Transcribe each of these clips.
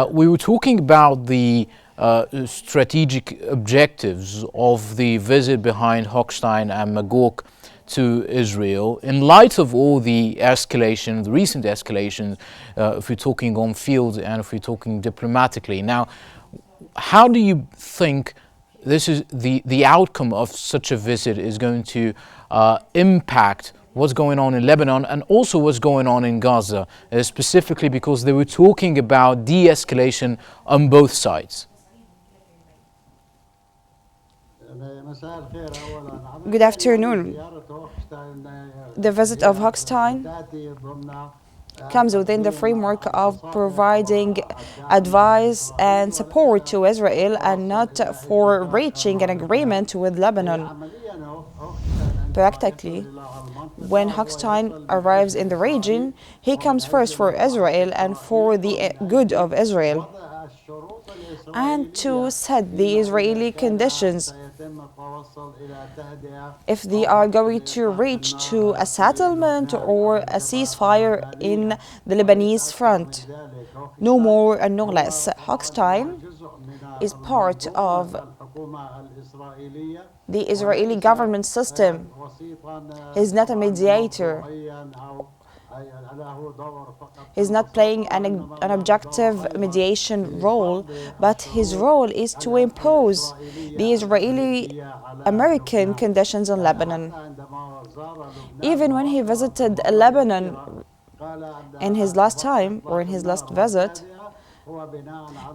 We were talking about the strategic objectives of the visit behind Hochstein and Magog to Israel in light of all the escalation, the recent escalations, if we're talking on field and if we're talking diplomatically. Now, how do you think this is the outcome of such a visit is going to impact what's going on in Lebanon and also what's going on in Gaza, specifically because they were talking about de-escalation on both sides? Good afternoon. The visit of Hochstein comes within the framework of providing advice and support to Israel and not for reaching an agreement with Lebanon. Practically, when Hochstein arrives in the region, he comes first for Israel and for the good of Israel, and to set the Israeli conditions. If they are going to reach to a settlement or a ceasefire in the Lebanese front, no more and no less. Hochstein is part of the Israeli government system. He's not a mediator. He's not playing an objective mediation role, but his role is to impose the Israeli-American conditions in Lebanon. Even when he visited Lebanon in his last time, or in his last visit,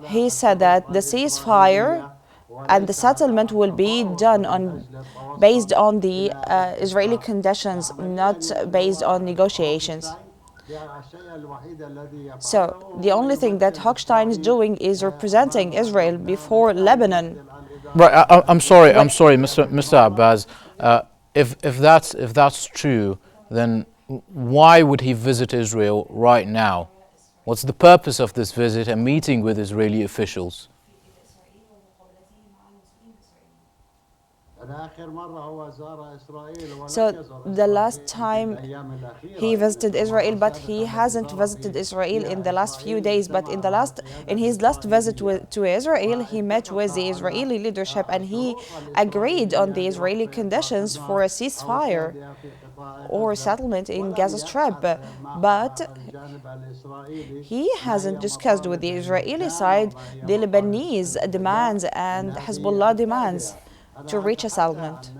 he said that the ceasefire and the settlement will be done based on the Israeli conditions, not based on negotiations. So the only thing that Hochstein is doing is representing Israel before Lebanon. Right. I'm sorry, Mr. Abbas. If that's true, then why would he visit Israel right now? What's the purpose of this visit and meeting with Israeli officials? So the last time he visited Israel, but he hasn't visited Israel in the last few days, but in his last visit to Israel, he met with the Israeli leadership and he agreed on the Israeli conditions for a ceasefire or settlement in Gaza Strip, but he hasn't discussed with the Israeli side the Lebanese demands and Hezbollah demands to reach a settlement.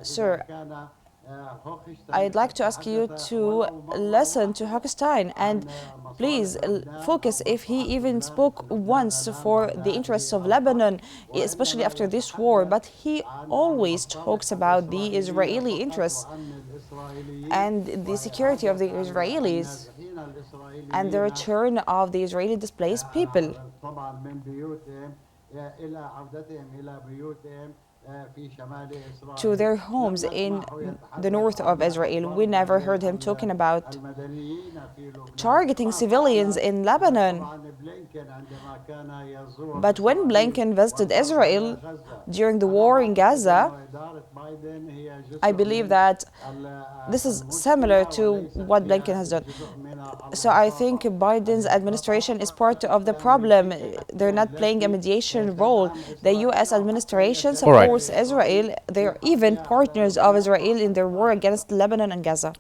Sir, I'd like to ask you to listen to Hochstein and please focus if he even spoke once for the interests of Lebanon, especially after this war, but he always talks about the Israeli interests and the security of the Israelis and the return of the Israeli displaced people to their homes in the north of Israel. We never heard him talking about targeting civilians in Lebanon. But when Blinken visited Israel during the war in Gaza, I believe that this is similar to what Blinken has done. So I think Biden's administration is part of the problem. They're not playing a mediation role. The U.S. administration supports Israel. They're even partners of Israel in their war against Lebanon and Gaza.